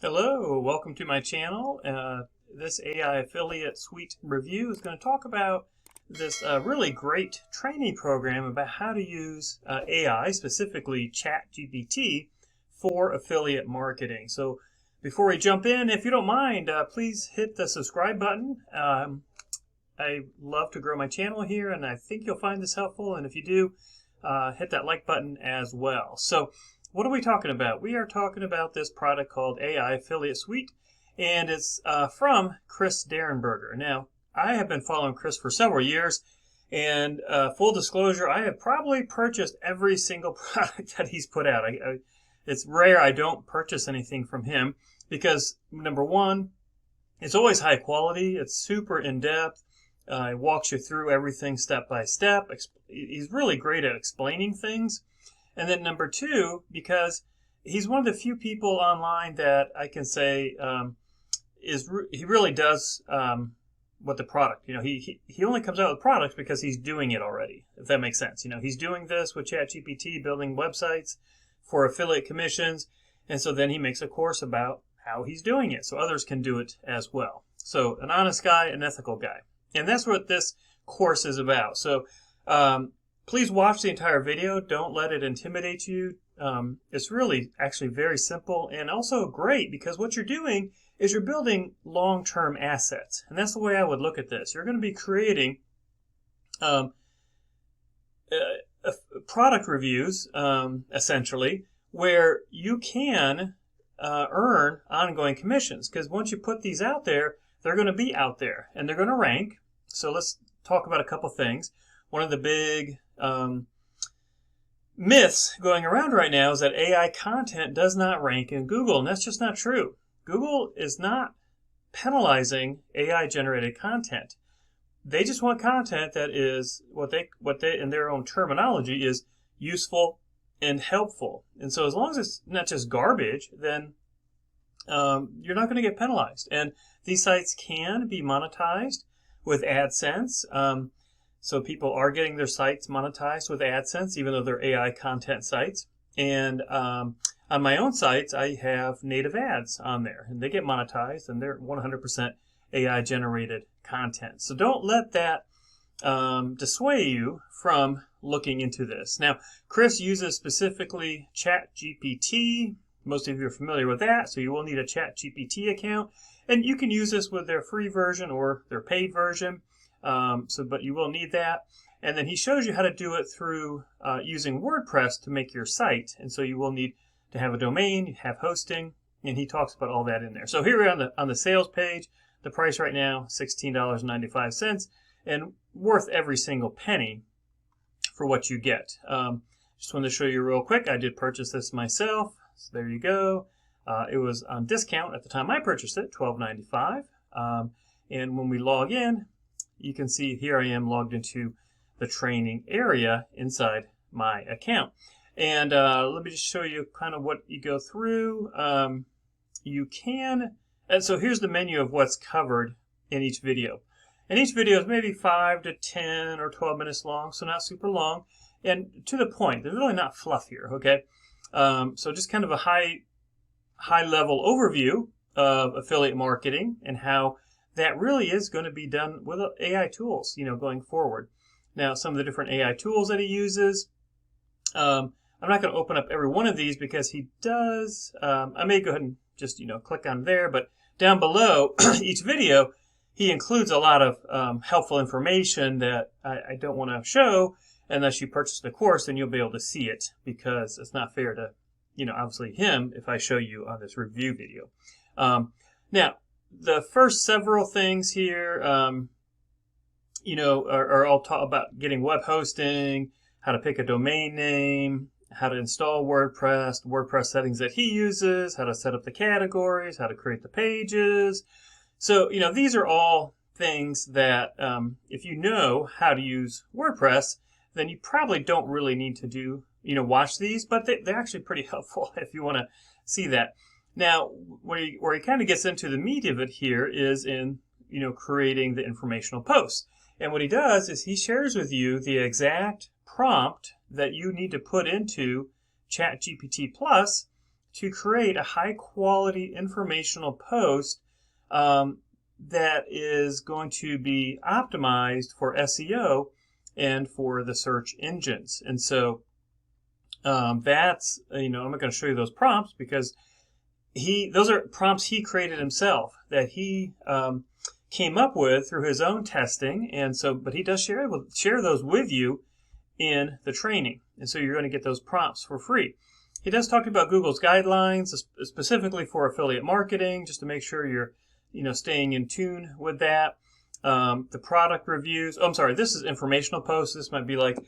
Hello, welcome to my channel. This AI affiliate suite review is going to talk about this really great training program about how to use AI, specifically ChatGPT, for affiliate marketing. So before we jump in, if you don't mind, please hit the subscribe button. I love to grow my channel here, and I think you'll find this helpful. And if you do, hit that like button as well. So what are we talking about? We are talking about this product called AI Affiliate Suite, and it's from Chris Derenberger. Now, I have been following Chris for several years, and full disclosure, I have probably purchased every single product that he's put out. It's rare I don't purchase anything from him because, number one, it's always high quality. It's super in-depth. He walks you through everything step by step. He's really great at explaining things. And then number two, because he's one of the few people online that I can say he really does what the product. He only comes out with products because he's doing it already, if that makes sense. He's doing this with ChatGPT, building websites for affiliate commissions. And so then he makes a course about how he's doing it so others can do it as well. So an honest guy, an ethical guy. And that's what this course is about. So please watch the entire video. Don't let it intimidate you. It's really actually very simple and also great because what you're doing is you're building long-term assets. And that's the way I would look at this. You're going to be creating product reviews, essentially, where you can earn ongoing commissions. Because once you put these out there, they're going to be out there and they're going to rank. So let's talk about a couple things. One of the big myths going around right now is that AI content does not rank in Google, and that's just not true. Google is not penalizing AI-generated content. They just want content that is what they in their own terminology is useful and helpful. And so as long as it's not just garbage, then you're not going to get penalized. And these sites can be monetized with AdSense. So people are getting their sites monetized with AdSense, even though they're AI content sites. And on my own sites, I have native ads on there, and they get monetized, and they're 100% AI-generated content. So don't let that dissuade you from looking into this. Now, Chris uses specifically ChatGPT. Most of you are familiar with that, so you will need a ChatGPT account. And you can use this with their free version or their paid version. But you will need that. And then he shows you how to do it through using WordPress to make your site. And so you will need to have a domain, have hosting, and he talks about all that in there. So here on the sales page, the price right now, $16.95, and worth every single penny for what you get. Just wanted to show you real quick. I did purchase this myself. So there you go. It was on discount at the time I purchased it, $12.95. And when we log in, you can see here I am logged into the training area inside my account. And let me just show you kind of what you go through. And so here's the menu of what's covered in each video. And each video is maybe 5 to 10 or 12 minutes long, so not super long. And to the point, there's really not fluff here, okay? So just kind of a high-level overview of affiliate marketing and how that really is going to be done with AI tools, going forward. Now, some of the different AI tools that he uses, I'm not going to open up every one of these because he does. I may go ahead and just, click on there, but down below each video, he includes a lot of helpful information that I don't want to show unless you purchase the course, and you'll be able to see it because it's not fair to, obviously him if I show you on this review video. Now, the first several things here, are all talk about getting web hosting, how to pick a domain name, how to install WordPress, the WordPress settings that he uses, how to set up the categories, how to create the pages. So, these are all things that if you know how to use WordPress, then you probably don't really need to do, watch these, but they're actually pretty helpful if you want to see that. Now, where he kind of gets into the meat of it here is in, creating the informational posts. And what he does is he shares with you the exact prompt that you need to put into ChatGPT Plus to create a high quality informational post that is going to be optimized for SEO and for the search engines. And so that's, I'm not going to show you those prompts because those are prompts he created himself that he came up with through his own testing. And so, but he does share those with you in the training. And so you're going to get those prompts for free. He does talk about Google's guidelines, specifically for affiliate marketing, just to make sure you're, staying in tune with that. The product reviews. Oh, I'm sorry. This is informational posts. This might be like,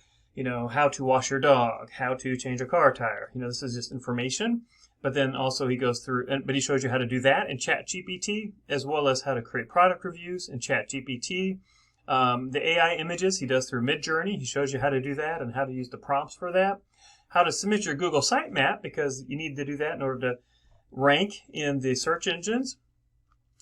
how to wash your dog, how to change a car tire. This is just information. But then also he goes through, but he shows you how to do that in ChatGPT, as well as how to create product reviews in ChatGPT. The AI images he does through Midjourney. He shows you how to do that and how to use the prompts for that. How to submit your Google sitemap, because you need to do that in order to rank in the search engines.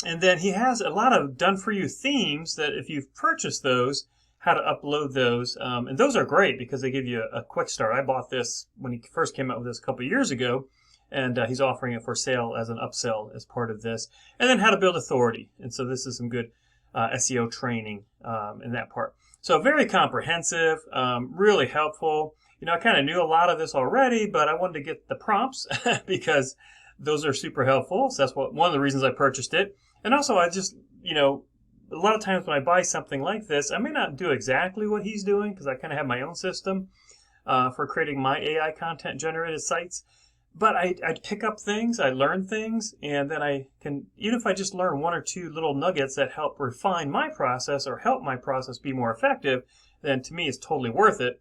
And then he has a lot of done-for-you themes that if you've purchased those, how to upload those. And those are great because they give you a quick start. I bought this when he first came out with this a couple of years ago, and he's offering it for sale as an upsell as part of this. And then how to build authority. And so this is some good SEO training in that part. So very comprehensive, really helpful. I kind of knew a lot of this already, but I wanted to get the prompts because those are super helpful. So that's one of the reasons I purchased it. And also I just, a lot of times when I buy something like this, I may not do exactly what he's doing because I kind of have my own system for creating my AI content generated sites. But I pick up things, I learn things, and then I can, even if I just learn one or two little nuggets that help refine my process or help my process be more effective, then to me it's totally worth it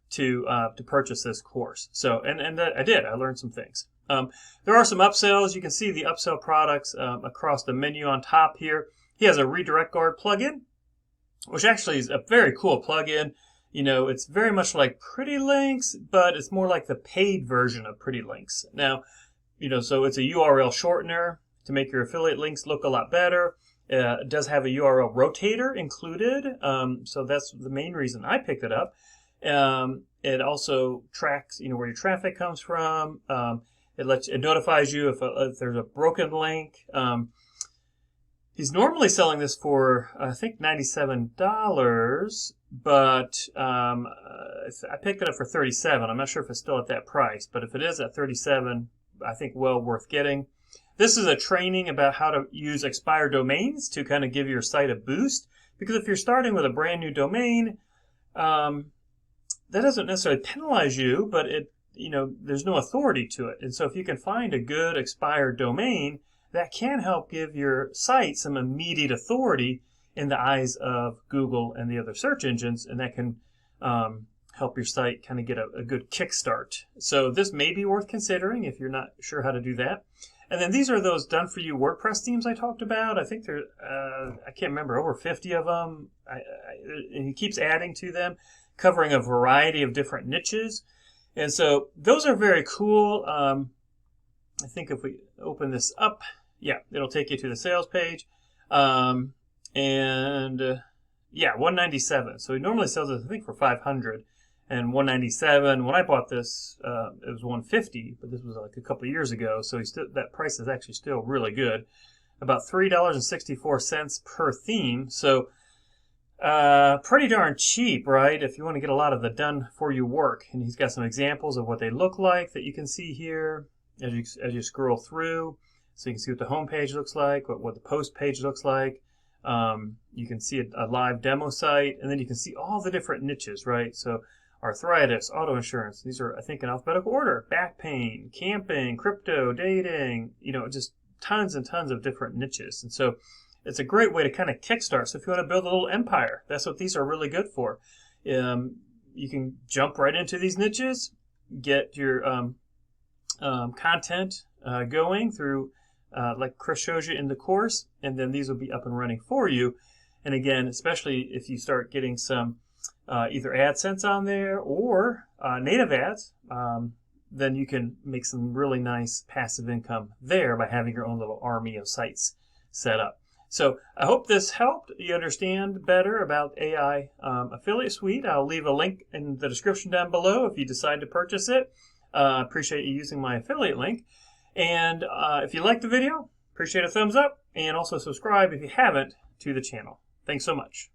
to purchase this course. So, and I did. I learned some things. There are some upsells. You can see the upsell products across the menu on top here. He has a redirect guard plugin, which actually is a very cool plugin. It's very much like Pretty Links, but it's more like the paid version of Pretty Links. Now, so it's a URL shortener to make your affiliate links look a lot better. It does have a URL rotator included, so that's the main reason I picked it up. It also tracks, where your traffic comes from. It notifies you if there's a broken link. He's normally selling this for, I think, $97, but I picked it up for $37. I'm not sure if it's still at that price, but if it is at $37, I think well worth getting. This is a training about how to use expired domains to kind of give your site a boost. Because if you're starting with a brand new domain, that doesn't necessarily penalize you, but there's no authority to it. And so if you can find a good expired domain, that can help give your site some immediate authority in the eyes of Google and the other search engines, and that can help your site kind of get a good kickstart. So this may be worth considering if you're not sure how to do that. And then these are those done-for-you WordPress themes I talked about. I think there, I can't remember, over 50 of them. And he keeps adding to them, covering a variety of different niches. And so those are very cool. I think if we open this up, yeah, it'll take you to the sales page. $197. So he normally sells it, I think, for $500 and $197. When I bought this, it was $150, but this was like a couple of years ago. So that price is actually still really good. About $3.64 per theme. So pretty darn cheap, right? If you want to get a lot of the done-for-you work. And he's got some examples of what they look like that you can see here as you scroll through. So you can see what the home page looks like, what the post page looks like. You can see a live demo site, and then you can see all the different niches, right? So arthritis, auto insurance. These are, I think, in alphabetical order. Back pain, camping, crypto, dating, just tons and tons of different niches. And so it's a great way to kind of kickstart. So if you want to build a little empire, that's what these are really good for. You can jump right into these niches, get your content going through like Chris shows you in the course, and then these will be up and running for you. And again, especially if you start getting some either AdSense on there or native ads, then you can make some really nice passive income there by having your own little army of sites set up. So I hope this helped you understand better about AI Affiliate Suite. I'll leave a link in the description down below if you decide to purchase it. Appreciate you using my affiliate link. And if you liked the video, appreciate a thumbs up, and also subscribe if you haven't to the channel. Thanks so much.